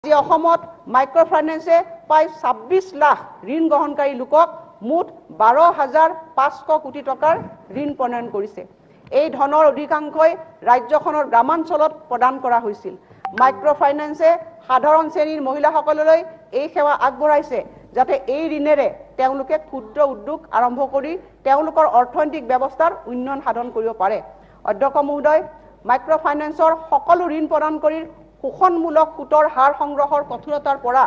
আজি অসমত মাইক্ৰ'ফাইনেন্সে প্ৰায় 26 লাখ ঋণ গ্ৰহণকাৰী লোকক মুঠ 12,500 কোটি টকাৰ ঋণ প্ৰণয়ন কৰিছে। এই ধনৰ অধিকাংশই ৰাজ্যখনৰ গ্ৰামাঞ্চলত প্ৰদান কৰা হৈছিল। মাইক্ৰ'ফাইনেন্সে সাধাৰণ শ্ৰেণীৰ মহিলাসকললৈ এই সেৱা আগবঢ়াইছে যাতে এই ঋণেৰে তেওঁলোকে ক্ষুদ্ৰ উদ্যোগ আৰম্ভ কৰি তেওঁলোকৰ অৰ্থনৈতিক ব্যৱস্থাৰ উন্নয়ন সাধন কৰিব পাৰে। অধ্যক্ষ মহোদয়, মাইক্ৰ'ফাইনেন্সৰ সকলো ঋণ প্ৰদানকাৰীৰ শোষণমূলক সুতৰ হাৰ সংগ্ৰহৰ কঠোৰতাৰ পৰা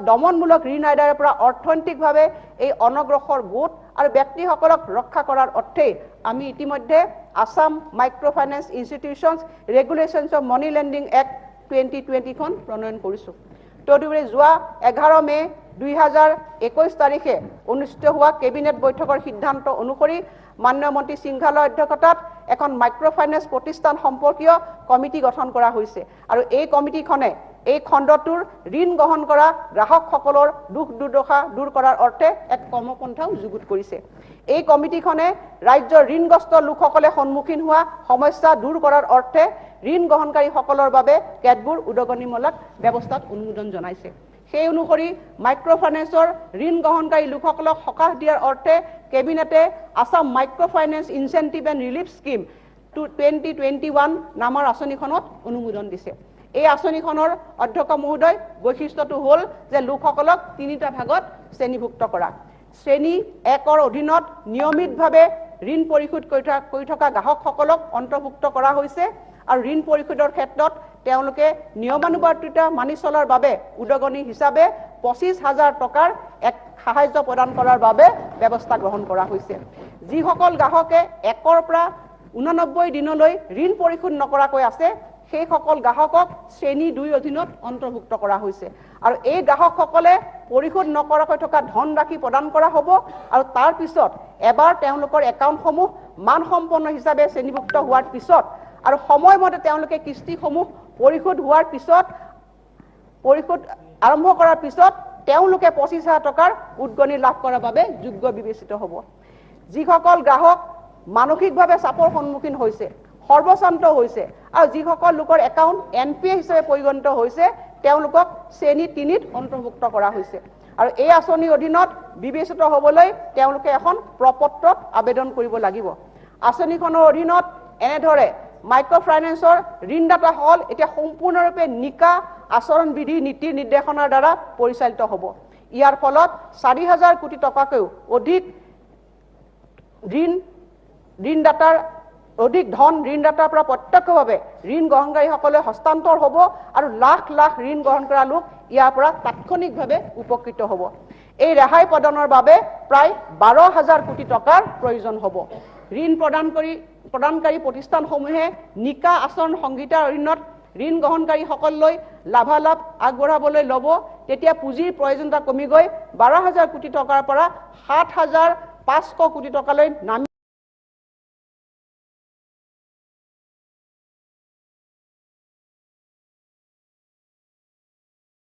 দমনমূলক ঋণ আদায়ৰ পৰা অৰ্থনৈতিকভাৱে এই অনগ্ৰসৰ গোট আৰু ব্যক্তিসকলক ৰক্ষা কৰাৰ অৰ্থে আমি ইতিমধ্যে Assam microfinance institutions regulations of money lending act 2020 খন প্ৰণয়ন কৰিছোঁ। তদুপৰি যোৱা 11 মে 2021 তাৰিখে অনুষ্ঠিত হোৱা কেবিনেট বৈঠকৰ সিদ্ধান্ত অনুসৰি মাননীয় মন্ত্ৰী সিংঘালৰ অধ্যক্ষতাত এখন মাইক্ৰ'ফাইনেন্স প্ৰতিষ্ঠান সম্পৰ্কীয় কমিটি গঠন কৰা হৈছে আৰু এই কমিটিখনে এই খণ্ডটোৰ ঋণ গ্ৰহণ কৰা গ্ৰাহকসকলৰ দুখ দুৰ্দশা দূৰ কৰাৰ অৰ্থে এক কৰ্মপন্থাও যুগুত কৰিছে। এই কমিটিখনে ৰাজ্যৰ ঋণগ্ৰস্ত লোকসকলে সন্মুখীন হোৱা সমস্যা দূৰ কৰাৰ অৰ্থে ঋণ গ্ৰহণকাৰীসকলৰ বাবে কেতবোৰ উদগনিমূলক ব্যৱস্থাত অনুমোদন জনাইছে। সেই অনুসৰি মাইক্ৰ'ফাইনেন্সৰ ঋণ গ্ৰহণকাৰী লোকসকলক সকাহ দিয়াৰ অৰ্থে কেবিনেটে Assam microfinance incentive and relief scheme 2021 নামৰ আঁচনিখনত অনুমোদন দিছে। এই আঁচনিখনৰ অধ্যক্ষ মহোদয় বৈশিষ্ট্যটো হ'ল যে লোকসকলক 3টা ভাগত শ্ৰেণীভুক্ত কৰা। শ্ৰেণী 1ৰ অধীনত নিয়মিতভাৱে ঋণ পৰিশোধ কৰি থকা গ্ৰাহকসকলক অন্তৰ্ভুক্ত কৰা হৈছে আৰু ঋণ পৰিশোধৰ ক্ষেত্ৰত তেওঁলোকে নিয়মানুবৰ্তিতা মানি চলাৰ বাবে উদগনি হিচাপে 25,000 টকাৰ এক সাহায্য প্ৰদান কৰাৰ বাবে ব্যৱস্থা গ্ৰহণ কৰা হৈছে। যিসকল গ্ৰাহকে 1ৰ পৰা 89 দিনলৈ ঋণ পৰিশোধ নকৰাকৈ আছে সেইসকল গ্ৰাহকক শ্ৰেণী 2 অধীনত অন্তৰ্ভুক্ত কৰা হৈছে আৰু এই গ্ৰাহকসকলে পৰিশোধ নকৰাকৈ থকা ধনৰাশি প্ৰদান কৰা হ'ব আৰু তাৰ পিছত এবাৰ তেওঁলোকৰ একাউণ্টসমূহ মানসম্পন্ন হিচাপে শ্ৰেণীভুক্ত হোৱাৰ পিছত আৰু সময়মতে তেওঁলোকে কিস্তিসমূহ পৰিশোধ হোৱাৰ পিছত পৰিশোধ আৰম্ভ কৰাৰ পিছত তেওঁলোকে 25,000 টকাৰ উদগনি লাভ কৰাৰ বাবে যোগ্য বিবেচিত হ'ব। যিসকল গ্ৰাহক মানসিকভাৱে চাপৰ সন্মুখীন হৈছে, সৰ্বশান্ত হৈছে আৰু যিসকল লোকৰ একাউণ্ট NPA হিচাপে পৰিগণিত হৈছে তেওঁলোকক শ্ৰেণী 3ত অন্তৰ্ভুক্ত কৰা হৈছে আৰু এই আঁচনিৰ অধীনত বিবেচিত হ'বলৈ তেওঁলোকে এখন প্ৰপত্ৰত আবেদন কৰিব লাগিব। আঁচনিখনৰ অধীনত এনেদৰে মাইক্ৰ'ফাইনেন্সৰ ঋণদাতাসকল এতিয়া সম্পূৰ্ণৰূপে নিকা আচৰণ বিধি নীতি নিৰ্দেশনাৰ দ্বাৰা পৰিচালিত হ'ব। ইয়াৰ ফলত 4,000 কোটি টকাকৈও অধিক ধন ঋণদাতাৰ পৰা প্ৰত্যক্ষভাৱে ঋণ গ্ৰহণকাৰীসকলে হস্তান্তৰ হ'ব আৰু লাখ লাখ ঋণ গ্ৰহণ কৰা লোক ইয়াৰ পৰা তাৎক্ষণিকভাৱে উপকৃত হ'ব। এই ৰেহাই প্ৰদানৰ বাবে প্ৰায় 12,000 কোটি টকাৰ প্ৰয়োজন হ'ব। ঋণ প্ৰদানকাৰী প্ৰতিষ্ঠানসমূহে নিকা আচৰণ সংহিতাৰ অধীনত ঋণ গ্ৰহণকাৰীসকললৈ লাভালাভ আগবঢ়াবলৈ ল'ব তেতিয়া পুঁজিৰ প্ৰয়োজনীয়তা কমি গৈ 12,000 কোটি টকাৰ পৰা 7,500 কোটি টকালৈ নামি